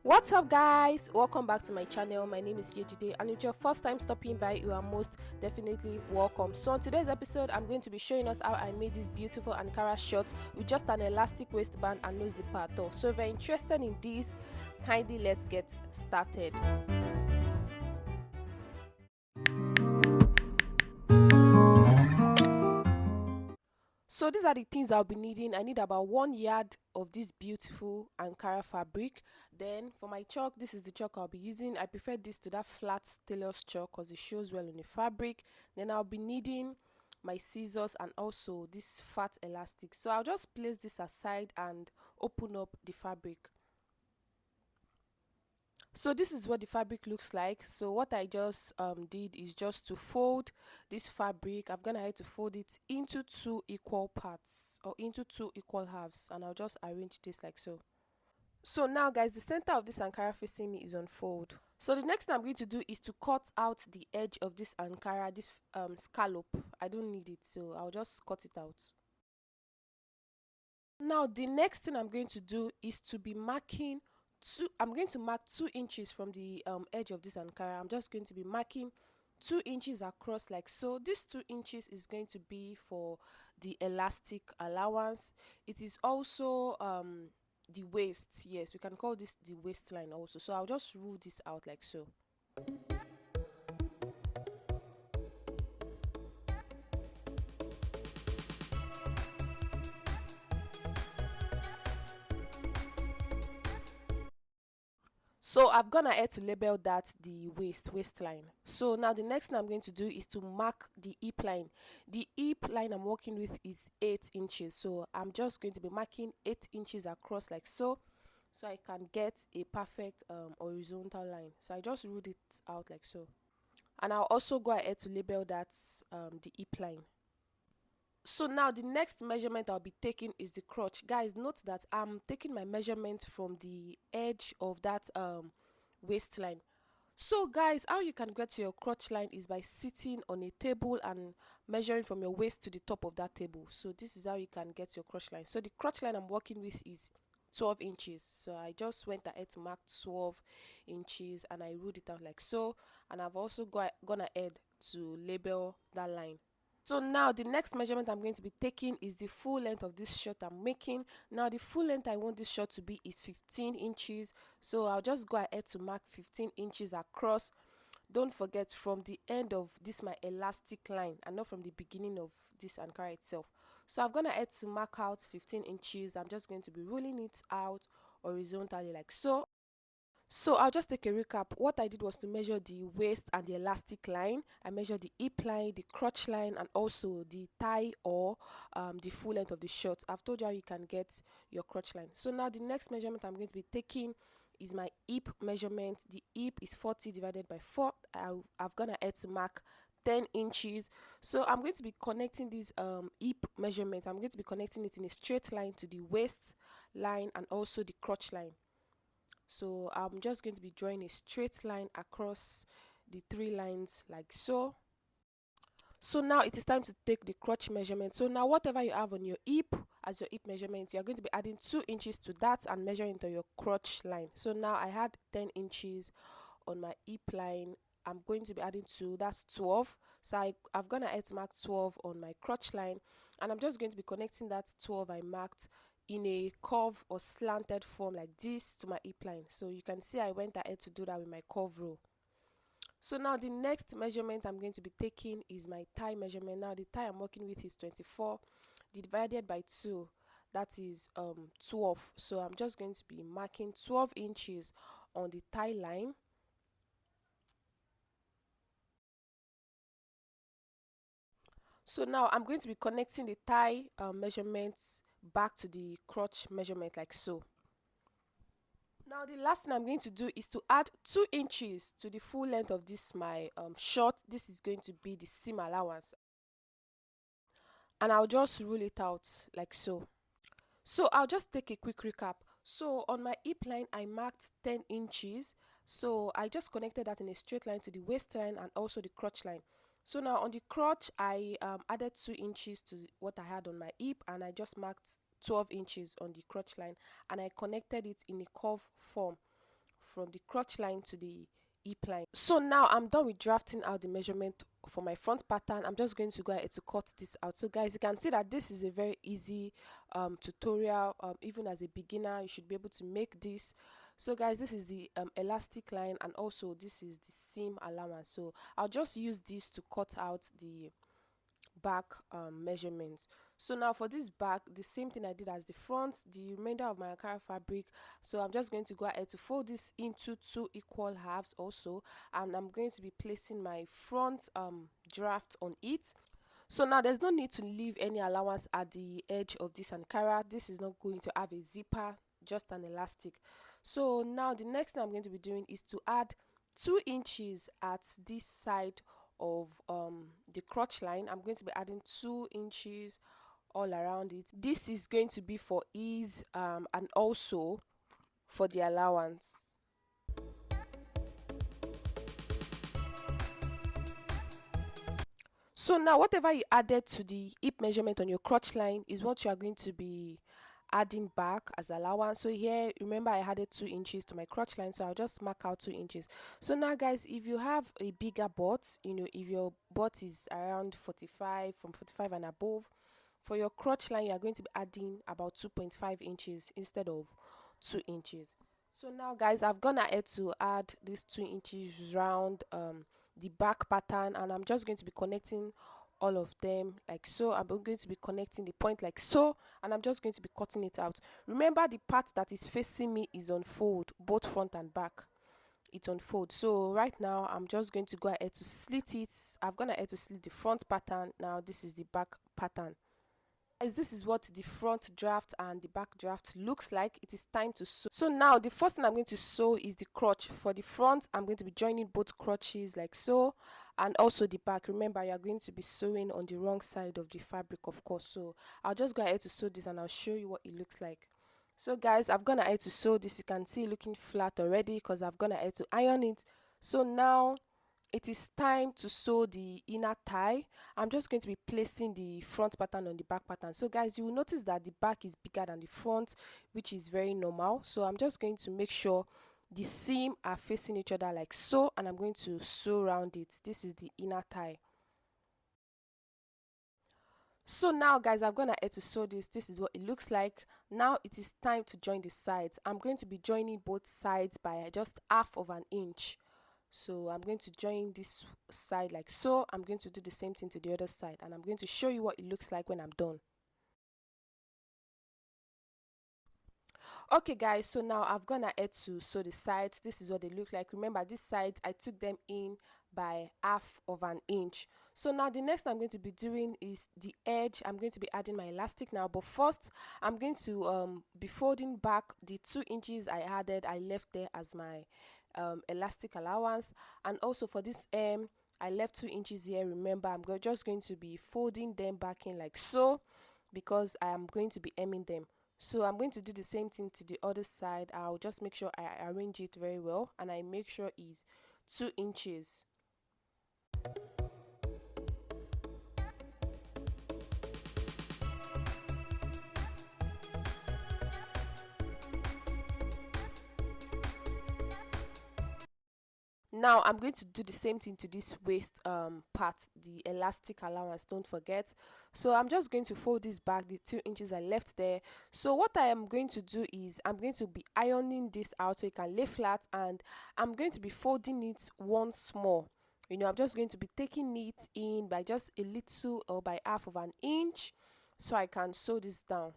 What's up, guys? Welcome back to my channel. My name is Yejide, and if your first time stopping by, you are most definitely welcome. So on today's episode, I'm going to be showing us how I made this beautiful Ankara shirt with just an elastic waistband and no zipper at all. So if you're interested in this, kindly let's get started. So these are the things I'll be needing. I need about 1 yard of this beautiful Ankara fabric. Then for my chalk, this is the chalk I'll be using. I prefer this to that flat tailor's chalk because it shows well on the fabric. Then I'll be needing my scissors and also this fat elastic. So I'll just place this aside and open up the fabric. So this is what the fabric looks like. So what I just did is just to fold this fabric. I'm gonna have to fold it into two equal parts or into two equal halves, and I'll just arrange this like so. So now, guys, the center of this Ankara facing me is on fold. So the next thing I'm going to do is to cut out the edge of this Ankara, this scallop. I don't need it, so I'll just cut it out. Now the next thing I'm going to do is to be marking I'm going to mark 2 inches from the edge of this Ankara. I'm just going to be marking 2 inches across like so. This 2 inches is going to be for the elastic allowance. It is also the waist. Yes, we can call this the waistline also. So I'll just rule this out like so. So I've gone ahead to label that the waistline. So now the next thing I'm going to do is to mark the hip line. The hip line I'm working with is 8 inches. So I'm just going to be marking 8 inches across like so. So I can get a perfect horizontal line. So I just ruled it out like so. And I'll also go ahead to label that the hip line. So now the next measurement I'll be taking is the crotch. Guys, note that I'm taking my measurement from the edge of that waistline. So guys, how you can get to your crotch line is by sitting on a table and measuring from your waist to the top of that table. So this is how you can get your crotch line. So the crotch line I'm working with is 12 inches. So I just went ahead to mark 12 inches and I ruled it out like so. And I've also gone ahead to label that line. So now the next measurement I'm going to be taking is the full length of this shirt I'm making. Now the full length I want this shirt to be is 15 inches. So I'll just go ahead to mark 15 inches across. Don't forget, from the end of this my elastic line and not from the beginning of this Ankara itself. So I've gone ahead to mark out 15 inches. I'm just going to be rolling it out horizontally like so. So I'll just take a recap. What I did was to measure the waist and the elastic line. I measured the hip line, the crotch line, and also the thigh or the full length of the shirt. I've told you how you can get your crotch line. So now the next measurement I'm going to be taking is my hip measurement. The hip is 40 divided by 4. I've gone ahead to mark 10 inches. So I'm going to be connecting this hip measurement. I'm going to be connecting it in a straight line to the waist line and also the crotch line. So I'm just going to be drawing a straight line across the 3 lines like so. So now it is time to take the crotch measurement. So now whatever you have on your hip as your hip measurement, you're going to be adding 2 inches to that and measuring to your crotch line. So now I had 10 inches on my hip line. I'm going to be adding 2, that's 12. So I've gone ahead to mark 12 on my crotch line, and I'm just going to be connecting that 12 I marked in a curve or slanted form like this to my hip line. So you can see I went ahead to do that with my curve rule. So now the next measurement I'm going to be taking is my thigh measurement. Now the thigh I'm working with is 24 divided by 2, that is 12. So I'm just going to be marking 12 inches on the thigh line. So now I'm going to be connecting the thigh measurements back to the crotch measurement like so. Now the last thing I'm going to do is to add 2 inches to the full length of this my short. This is going to be the seam allowance, and I'll just rule it out like so. So I'll just take a quick recap. So on my hip line I marked 10 inches. So I just connected that in a straight line to the waistline and also the crotch line. So now on the crotch I added 2 inches to what I had on my hip, and I just marked 12 inches on the crotch line, and I connected it in a curve form from the crotch line to the hip line. So now I'm done with drafting out the measurement for my front pattern. I'm just going to go ahead to cut this out. So guys, you can see that this is a very easy tutorial. Even as a beginner, you should be able to make this. So guys, this is the elastic line, and also this is the seam allowance. So I'll just use this to cut out the back measurements. So now for this back, the same thing I did as the front, the remainder of my Ankara fabric. So I'm just going to go ahead to fold this into two equal halves also, and I'm going to be placing my front draft on it. So now there's no need to leave any allowance at the edge of this Ankara. This is not going to have a zipper, just an elastic. So now the next thing I'm going to be doing is to add 2 inches at this side of the crotch line. I'm going to be adding 2 inches all around it. This is going to be for ease and also for the allowance. So now whatever you added to the hip measurement on your crotch line is what you are going to be adding back as allowance. So here, remember, I added 2 inches to my crotch line, so I'll just mark out 2 inches. So now guys, if you have a bigger butt, if your butt is around 45, from 45 and above, for your crotch line you are going to be adding about 2.5 inches instead of 2 inches. So now guys, I've gone ahead to add these 2 inches round the back pattern, and I'm just going to be connecting all of them like so. I'm going to be connecting the point like so, and I'm just going to be cutting it out. Remember, the part that is facing me is on fold, both front and back. It's on fold. So right now I'm just going to go ahead to slit it. I've gone ahead to slit the front pattern. Now this is the back pattern. As this is what the front draft and the back draft looks like. It is time to sew. So now the first thing I'm going to sew is the crotch. For the front, I'm going to be joining both crotches like so, and also the back. Remember, you're going to be sewing on the wrong side of the fabric, of course. So I'll just go ahead to sew this, and I'll show you what it looks like. So guys, I've gone ahead to sew this. You can see looking flat already because I've gone ahead to iron it. So now it is time to sew the inner thigh. I'm just going to be placing the front pattern on the back pattern. So guys, you will notice that the back is bigger than the front, which is very normal. So I'm just going to make sure the seam are facing each other like so, and I'm going to sew around it. This is the inner thigh. So now guys, I'm gonna head to sew this. This is what it looks like. Now it is time to join the sides. I'm going to be joining both sides by just half of an inch. So I'm going to join this side like so. I'm going to do the same thing to the other side, and I'm going to show you what it looks like when I'm done. Okay guys, so now I've gone ahead to sew the sides. This is what they look like. Remember, these sides I took them in by half of an inch. So now the next I'm going to be doing is the edge. I'm going to be adding my elastic now, but first I'm going to be folding back the 2 inches I added. I left there as my elastic allowance, and also for this I left 2 inches here. Remember, just going to be folding them back in like so, because I am going to be hemming them. So I'm going to do the same thing to the other side. I'll just make sure I arrange it very well, and I make sure it's 2 inches. Now I'm going to do the same thing to this waist part, the elastic allowance, don't forget. So I'm just going to fold this back, the 2 inches I left there. So what I am going to do is I'm going to be ironing this out so it can lay flat, and I'm going to be folding it once more. I'm just going to be taking it in by just a little, or by half of an inch, so I can sew this down.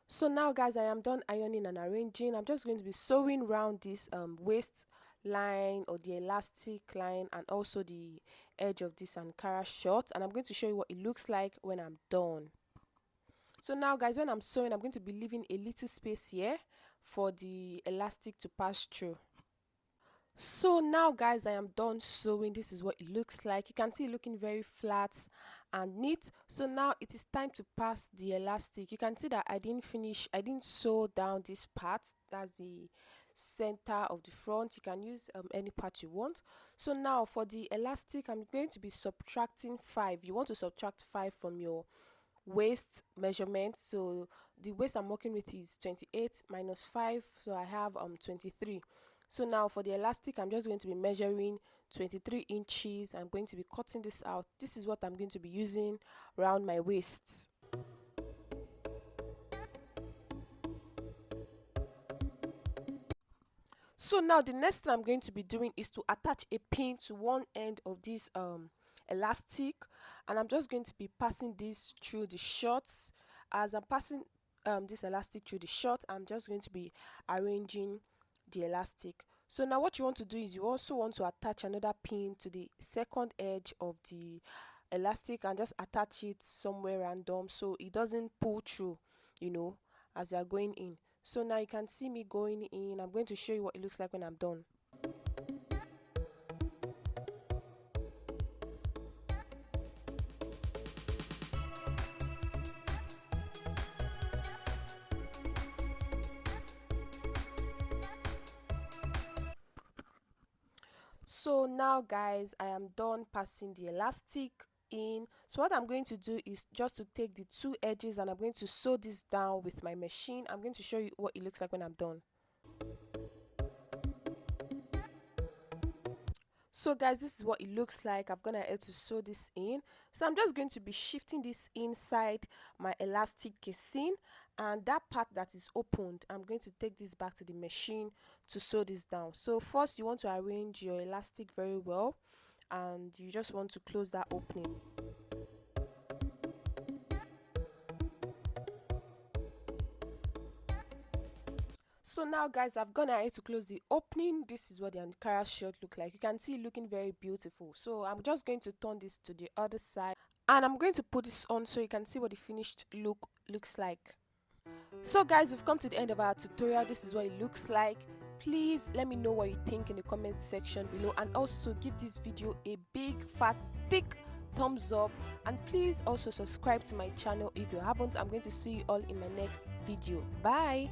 So now guys, I am done ironing and arranging. I'm just going to be sewing around this waist line, or the elastic line, and also the edge of this Ankara short, and I'm going to show you what it looks like when I'm done. So now guys, when I'm sewing, I'm going to be leaving a little space here for the elastic to pass through. So now guys, I am done sewing. This is what it looks like. You can see it looking very flat and neat. So now it is time to pass the elastic. You can see that I didn't sew down this part. That's the center of the front. You can use any part you want. So now for the elastic, I'm going to be subtracting 5. You want to subtract 5 from your waist measurement. So the waist I'm working with is 28 minus 5, so I have 23. So now for the elastic, I'm just going to be measuring 23 inches. I'm going to be cutting this out. This is what I'm going to be using around my waist. So now the next thing I'm going to be doing is to attach a pin to one end of this elastic, and I'm just going to be passing this through the shorts. As I'm passing this elastic through the short, I'm just going to be arranging the elastic. So now what you want to do is you also want to attach another pin to the second edge of the elastic and just attach it somewhere random so it doesn't pull through, you know, as you're going in. So now you can see me going in. I'm going to show you what it looks like when I'm done. So now guys, I am done passing the elastic in. So what I'm going to do is just to take the two edges and I'm going to sew this down with my machine. I'm going to show you what it looks like when I'm done. So guys, this is what it looks like. I'm gonna have to sew this in. So I'm just going to be shifting this inside my elastic casing, and that part that is opened, I'm going to take this back to the machine to sew this down. So first you want to arrange your elastic very well, and you just want to close that opening. So now guys, I've gone ahead to close the opening. This is what the Ankara shirt look like. You can see it looking very beautiful. So I'm just going to turn this to the other side and I'm going to put this on so you can see what the finished look looks like. So guys, we've come to the end of our tutorial. This is what it looks like. Please let me know what you think in the comment section below, and also give this video a big fat thick thumbs up, and please also subscribe to my channel if you haven't. I'm going to see you all in my next video. Bye.